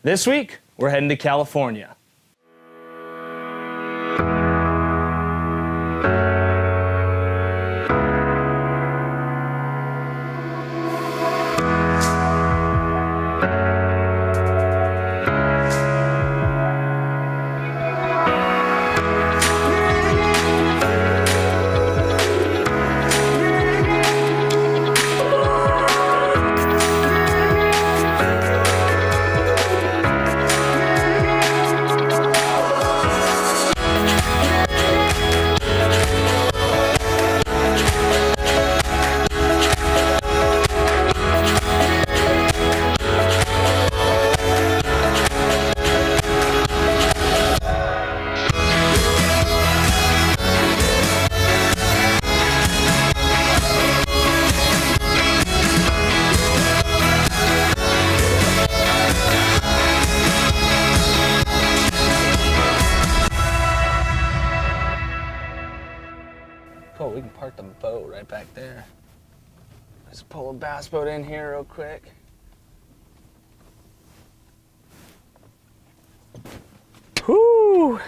This week, we're heading to California. Cool, we can park the boat right back there. Let's pull a bass boat in here real quick. Whoo!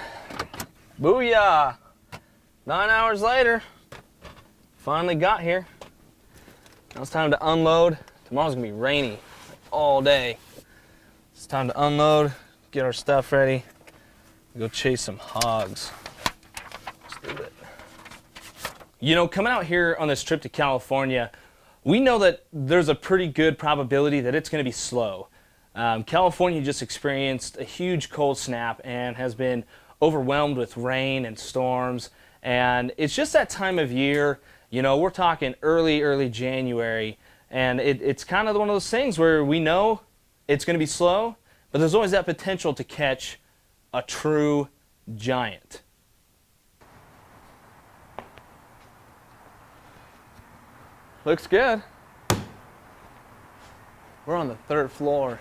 Booyah! 9 hours later, finally got here. Now it's time to unload. Tomorrow's gonna be rainy like, all day. It's time to unload, get our stuff ready, go chase some hogs. Let's do it. You know, coming out here on this trip to California, we know that there's a pretty good probability that it's going to be slow. California just experienced a huge cold snap and has been overwhelmed with rain and storms. And it's just that time of year, you know, we're talking early January. And it's kind of one of those things where we know it's going to be slow, but there's always that potential to catch a true giant. Looks good. We're on the 3rd floor.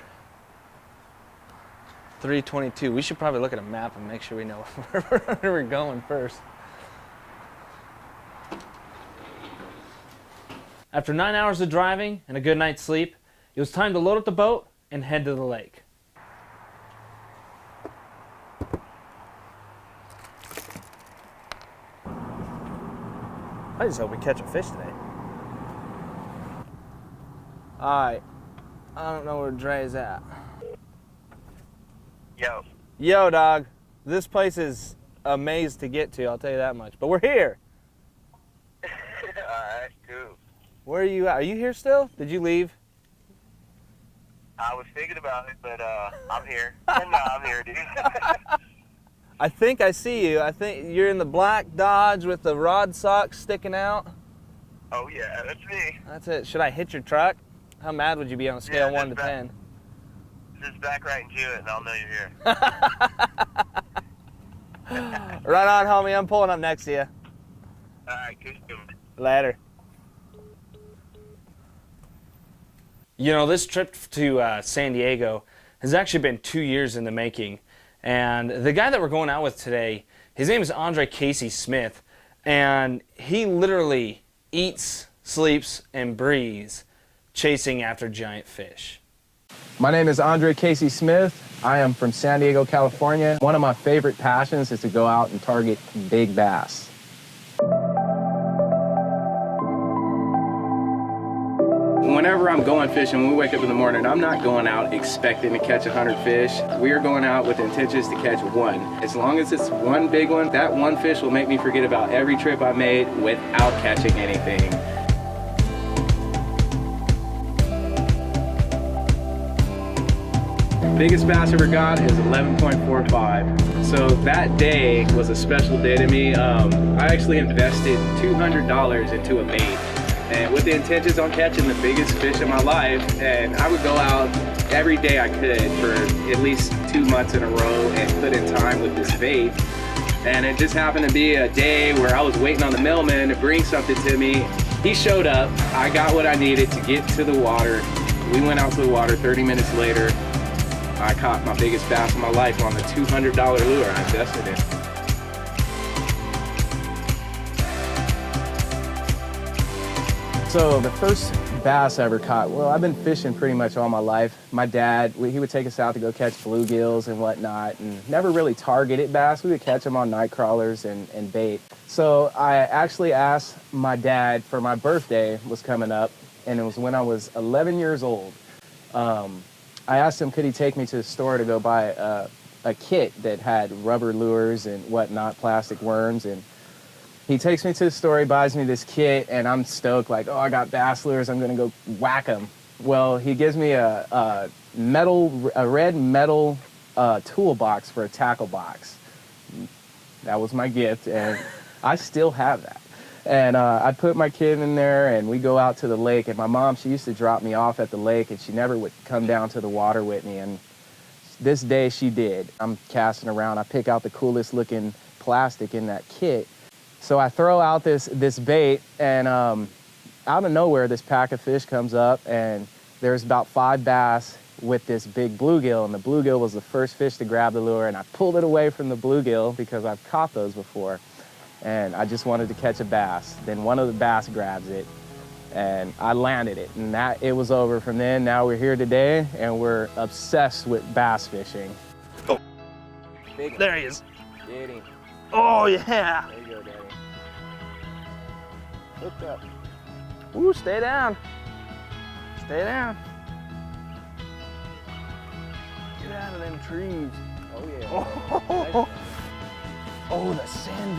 322. We should probably look at a map and make sure we know where we're going first. After 9 hours of driving and a good night's sleep, it was time to load up the boat and head to the lake. I just hope we catch a fish today. Alright, I don't know where Dre's at. Yo. Yo, dog. This place is a maze to get to, I'll tell you that much. But we're here. Alright, cool. Where are you at? Are you here still? Did you leave? I was thinking about it, but I'm here. No, I'm here, dude. I think I see you. I think you're in the black Dodge with the rod socks sticking out. Oh, yeah, that's me. That's it. Should I hit your truck? How mad would you be on a scale of 1 to 10? Just back right into it, and I'll know you're here. Right on, homie. I'm pulling up next to you. All right, good. Later. You know, this trip to San Diego has actually been 2 years in the making. And the guy that we're going out with today, his name is Andre Casey Smith. And he literally eats, sleeps, and breathes chasing after giant fish. My name is Andre Casey Smith. I am from San Diego, California. One of my favorite passions is to go out and target big bass. Whenever I'm going fishing, when we wake up in the morning, I'm not going out expecting to catch 100 fish. We are going out with intentions to catch one. As long as it's one big one, that one fish will make me forget about every trip I made without catching anything. Biggest bass I ever got is 11.45. So that day was a special day to me. I actually invested $200 into a bait, and with the intentions on catching the biggest fish in my life. And I would go out every day I could for at least 2 months in a row and put in time with this bait. And it just happened to be a day where I was waiting on the mailman to bring something to me. He showed up, I got what I needed to get to the water. We went out to the water. 30 minutes later, I caught my biggest bass of my life on the $200 lure I invested in. So the first bass I ever caught? Well, I've been fishing pretty much all my life. My dad, he would take us out to go catch bluegills and whatnot, and never really targeted bass. We would catch them on night crawlers and bait. So I actually asked my dad for my birthday was coming up, and it was when I was 11 years old. I asked him, could he take me to the store to go buy a kit that had rubber lures and whatnot, plastic worms, and he takes me to the store, he buys me this kit, and I'm stoked, like, oh, I got bass lures, I'm gonna go whack them. Well, he gives me a red metal toolbox for a tackle box. That was my gift, and I still have that. And I put my kid in there, and we go out to the lake, and my mom, she used to drop me off at the lake, and she never would come down to the water with me, and this day she did. I'm casting around, I pick out the coolest looking plastic in that kit. So I throw out this bait, and out of nowhere, this pack of fish comes up, and there's about 5 bass with this big bluegill, and the bluegill was the first fish to grab the lure, and I pulled it away from the bluegill because I've caught those before, and I just wanted to catch a bass. Then one of the bass grabs it, and I landed it, and it was over from then. Now we're here today, and we're obsessed with bass fishing. Oh, Big there he is. Get him. Oh, yeah. There you go, Daddy. Hooked up. Ooh, stay down. Stay down. Get out of them trees. Oh, yeah. Oh, oh, the sand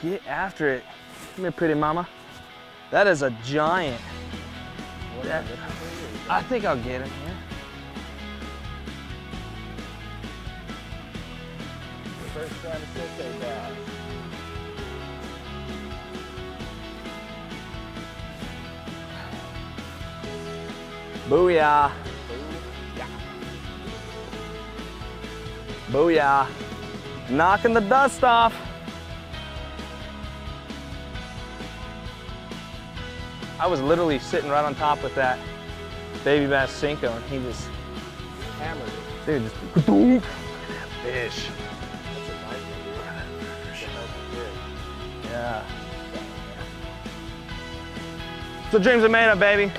bee. Get after it. Come here, pretty mama. That is a giant. I think I'll get him here. First trying to sit those out. Booyah. Booyah. Knocking the dust off. I was literally sitting right on top with that baby bass Cinco, and he just Hammered it. dude, just fish. That's a nice one, dude. Yeah. So dreams are made of, baby.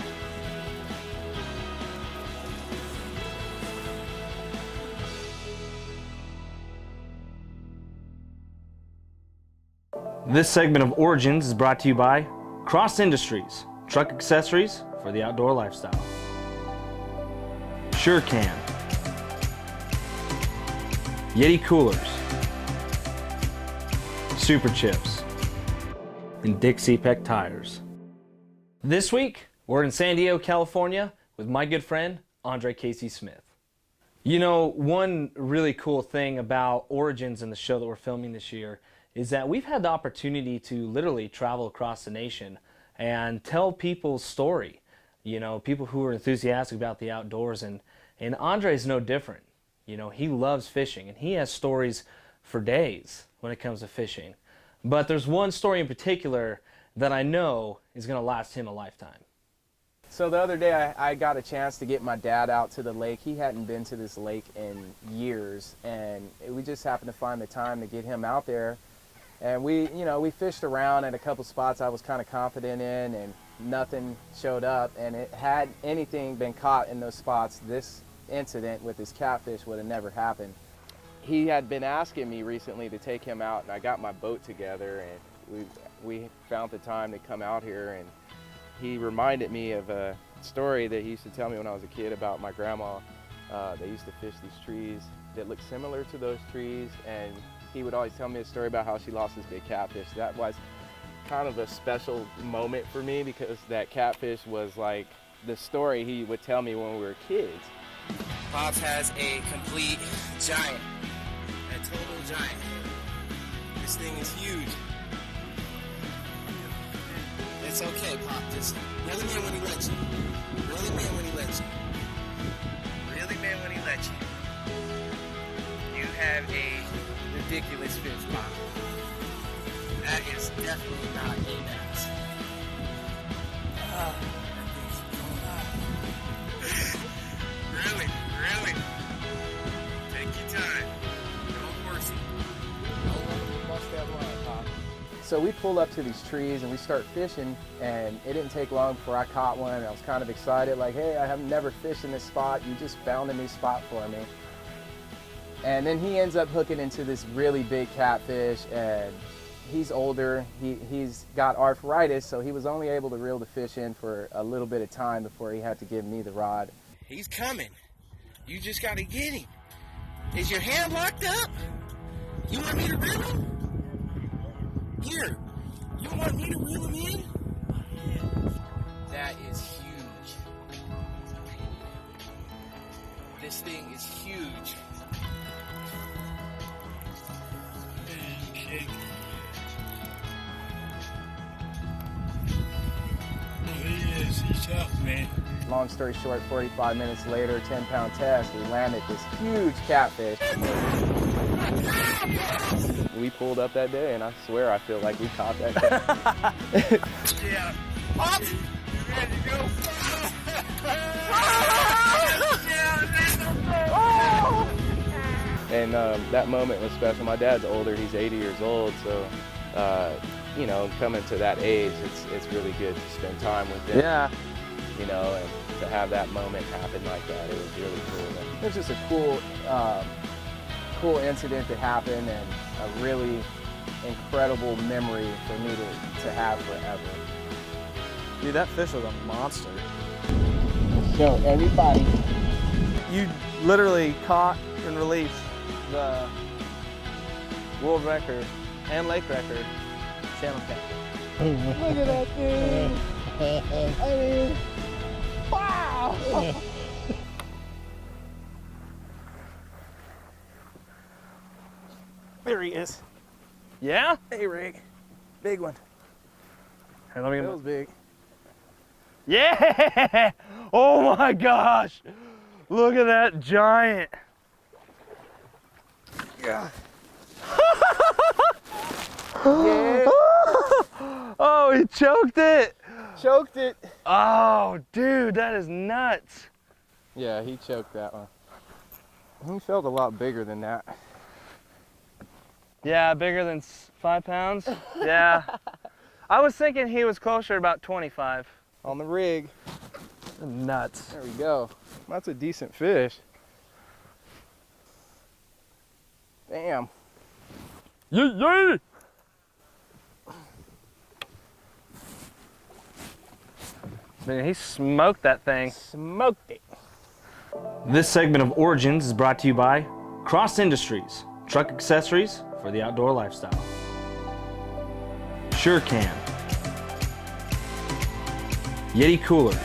This segment of Origins is brought to you by Cross Industries, truck accessories for the outdoor lifestyle. Sure Can, Yeti coolers, Super Chips, and Dixie Peck tires. This week, we're in San Diego, California with my good friend, Andre Casey Smith. You know, one really cool thing about Origins and the show that we're filming this year is that we've had the opportunity to literally travel across the nation and tell people's story. You know, people who are enthusiastic about the outdoors, and Andre's no different. You know, he loves fishing, and he has stories for days when it comes to fishing. But there's one story in particular that I know is going to last him a lifetime. So the other day I got a chance to get my dad out to the lake. He hadn't been to this lake in years, and we just happened to find the time to get him out there. And we fished around at a couple spots I was kind of confident in, and nothing showed up. And had anything been caught in those spots, this incident with this catfish would have never happened. He had been asking me recently to take him out, and I got my boat together, and we found the time to come out here. And he reminded me of a story that he used to tell me when I was a kid about my grandma. They used to fish these trees that looked similar to those trees, and he would always tell me a story about how she lost this big catfish. That was kind of a special moment for me, because that catfish was like the story he would tell me when we were kids. Pops has a complete giant, a total giant. This thing is huge. It's okay, Pop. Just really man when he lets you. Really man when he lets you. Really man when he lets you. You have a ridiculous fish, Pop. That is definitely not a bass. Really? Take your time. Don't force it. Bust that line, Pop. So we pull up to these trees and we start fishing, and it didn't take long before I caught one. And I was kind of excited, like, hey, I have never fished in this spot. You just found a new spot for me. And then he ends up hooking into this really big catfish, and he's older. He's got arthritis, so he was only able to reel the fish in for a little bit of time before he had to give me the rod. He's coming. You just got to get him. Is your hand locked up? You want me to reel him? Here. You want me to reel him in? That is huge. This thing is huge. He's tough, man. Long story short, 45 minutes later, 10-pound test, we landed this huge catfish. We pulled up that day, and I swear I feel like we caught that cat. Yeah. Up. You ready to go? And that moment was special. My dad's older, he's 80 years old, so you know, coming to that age, it's really good to spend time with him. Yeah. You know, and to have that moment happen like that, it was really cool. And it was just a cool incident that happened, and a really incredible memory for me to have forever. Dude, that fish was a monster. Show everybody. You literally caught and released the world record and lake record channel cat. Look at that thing. I mean, wow. There he is. Yeah? Hey, Rick. Big one. Hey, let me That get was big. Yeah! Oh my gosh! Look at that giant. Yeah. Oh, he choked it. Choked it. Oh, dude, that is nuts. Yeah, he choked that one. He felt a lot bigger than that. Yeah, bigger than 5 pounds. Yeah. I was thinking he was closer to about 25. On the rig. Nuts. There we go. That's a decent fish. Damn. Yay! Man, he smoked that thing. Smoked it. This segment of Origins is brought to you by Cross Industries, truck accessories for the outdoor lifestyle. SureCam, Yeti coolers,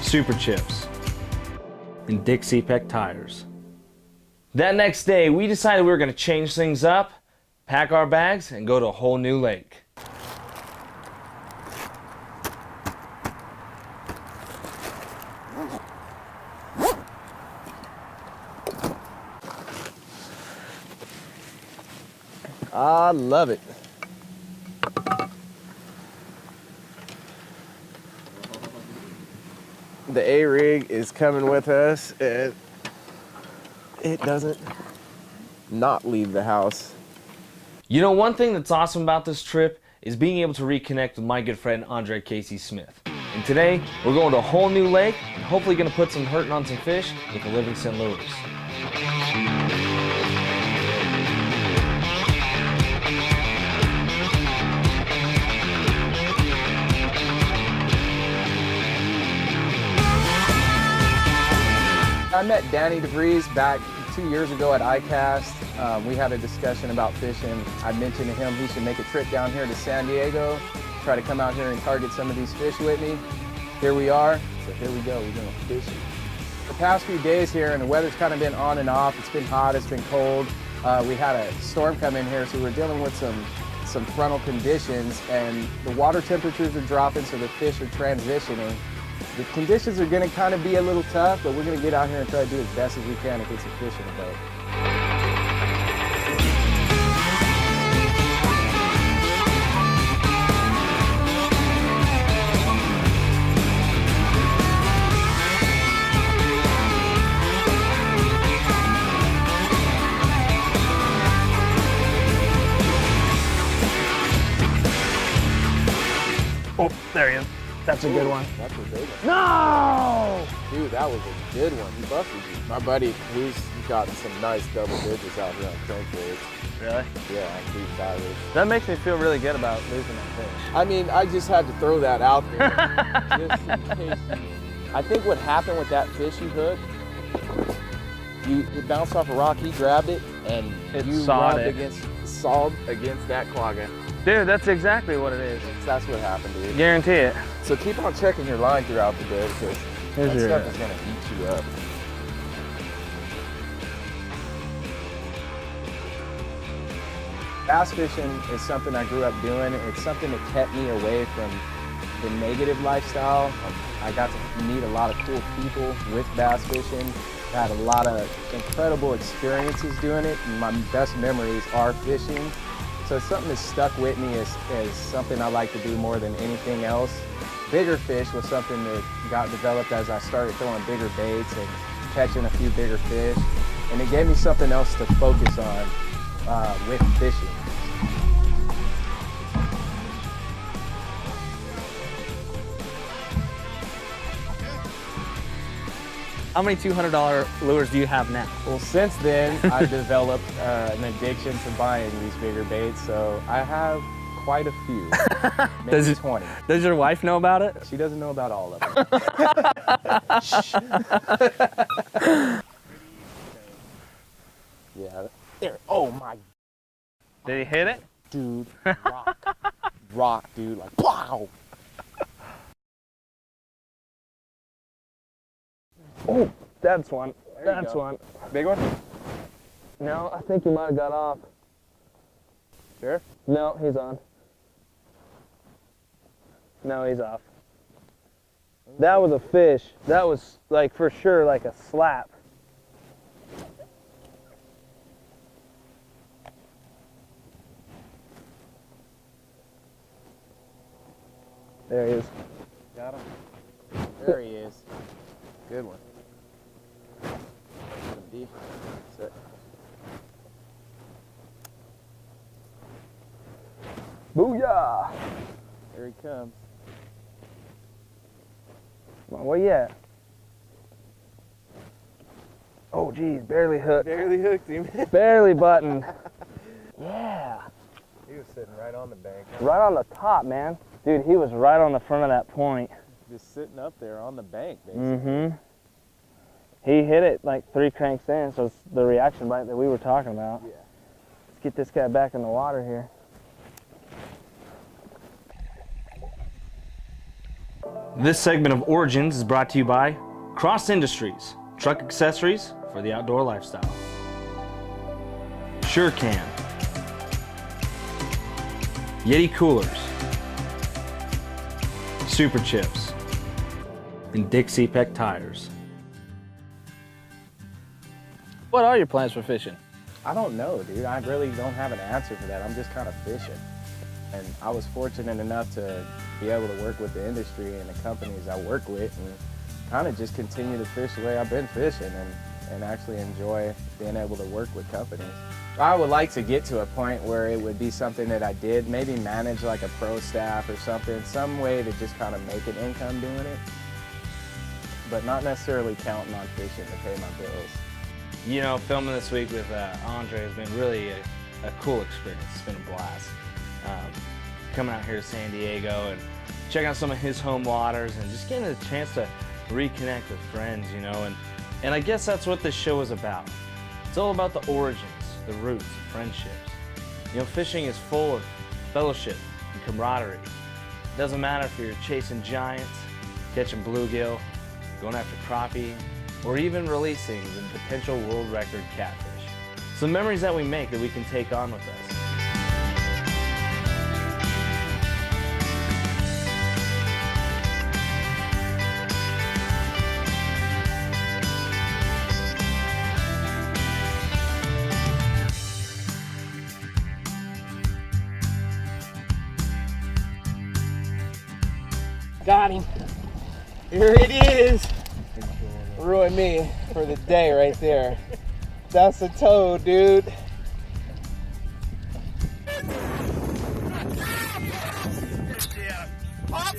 Super Chips, and Dixie Peck tires. That next day, we decided we were going to change things up, pack our bags, and go to a whole new lake. I love it. The A-rig is coming with us, and it doesn't not leave the house. You know, one thing that's awesome about this trip is being able to reconnect with my good friend Andre Casey Smith. And today, we're going to a whole new lake and hopefully going to put some hurting on some fish with the Livingston lures. I met Danny DeVries back 2 years ago at ICAST. We had a discussion about fishing. I mentioned to him he should make a trip down here to San Diego, try to come out here and target some of these fish with me. Here we are, so here we go, we're going fishing. The past few days here, and the weather's kind of been on and off. It's been hot, it's been cold. We had a storm come in here, so we're dealing with some frontal conditions, and the water temperatures are dropping, so the fish are transitioning. The conditions are going to kind of be a little tough, but we're going to get out here and try to do as best as we can to get some fish in the boat. There he is. That's a good one. That's a big one. No! Dude, that was a good one. He busted you. My buddy, he's got some nice double digits out here on crankbaits. Really? Yeah, on deep divers. That makes me feel really good about losing that fish. I mean, I just had to throw that out there. Just in case. I think what happened with that fish you hooked, it bounced off a rock, he grabbed it, and you sawed rubbed it. sawed against that quagga. Dude, that's exactly what it is. That's what happened, dude. Guarantee it. So keep on checking your line throughout the day because Here's that your- stuff is gonna eat you up. Bass fishing is something I grew up doing. It's something that kept me away from the negative lifestyle. I got to meet a lot of cool people with bass fishing. I had a lot of incredible experiences doing it, and my best memories are fishing. So it's something that stuck with me as something I like to do more than anything else. Bigger fish was something that got developed as I started throwing bigger baits and catching a few bigger fish. And it gave me something else to focus on with fishing. How many $200 lures do you have now? Well, since then, I've developed an addiction to buying these bigger baits, so I have quite a few, maybe 20. Does your wife know about it? She doesn't know about all of them. Yeah, there, oh my, Did he hit it? dude, rock, dude, like, wow. Oh, that's one. There you That's go. one. Big one? No, I think he might have got off. Sure? No, he's on. No, he's off. That was a fish. That was like for sure like a slap. There he is. Got him. There he is. Good one. Deep. Sit. Booyah! There he comes. Come on, where you at? Oh, geez, barely hooked. Barely hooked him. Barely buttoned. Yeah, He was sitting right on the bank. right on the top, man. Dude, he was right on the front of that point. Just sitting up there on the bank, basically. Mm-hmm. He hit it like 3 cranks in, so it's the reaction bite that we were talking about. Yeah. Let's get this guy back in the water here. This segment of Origins is brought to you by Cross Industries, truck accessories for the outdoor lifestyle. SureCan, Yeti coolers, Super Chips, and Dixie Peck tires. What are your plans for fishing? I don't know, dude. I really don't have an answer for that. I'm just kind of fishing. And I was fortunate enough to be able to work with the industry and the companies I work with and kind of just continue to fish the way I've been fishing and actually enjoy being able to work with companies. I would like to get to a point where it would be something that I did, maybe manage like a pro staff or something, some way to just kind of make an income doing it, but not necessarily counting on fishing to pay my bills. You know, filming this week with Andre has been really a cool experience. It's been a blast. Coming out here to San Diego and checking out some of his home waters and just getting a chance to reconnect with friends, you know, and I guess that's what this show is about. It's all about the origins, the roots, the friendships. You know, fishing is full of fellowship and camaraderie. It doesn't matter if you're chasing giants, catching bluegill, going after crappie, or even releasing the potential world record catfish. Some memories that we make that we can take on with us. Got him. Here it is. Ruined me for the day right there. That's a toad, dude. Yeah. Pop.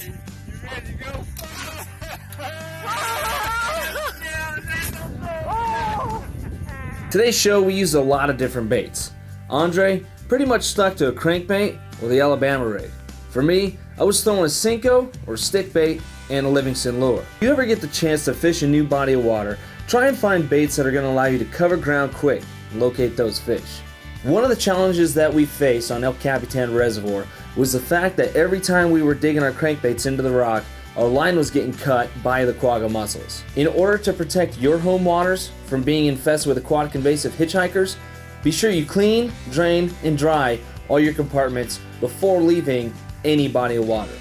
Today's show, we used a lot of different baits. Andre pretty much stuck to a crankbait or the Alabama rig. For me, I was throwing a Cinco or stick bait and a Livingston lure. If you ever get the chance to fish a new body of water, try and find baits that are going to allow you to cover ground quick and locate those fish. One of the challenges that we faced on El Capitan Reservoir was the fact that every time we were digging our crankbaits into the rock, our line was getting cut by the quagga mussels. In order to protect your home waters from being infested with aquatic invasive hitchhikers, be sure you clean, drain, and dry all your compartments before leaving any body of water.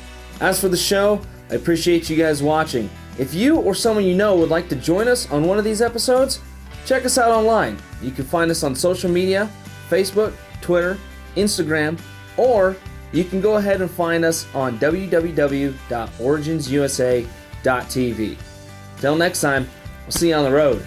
As for the show, I appreciate you guys watching. If you or someone you know would like to join us on one of these episodes, check us out online. You can find us on social media, Facebook, Twitter, Instagram, or you can go ahead and find us on www.originsusa.tv. Till next time, we'll see you on the road.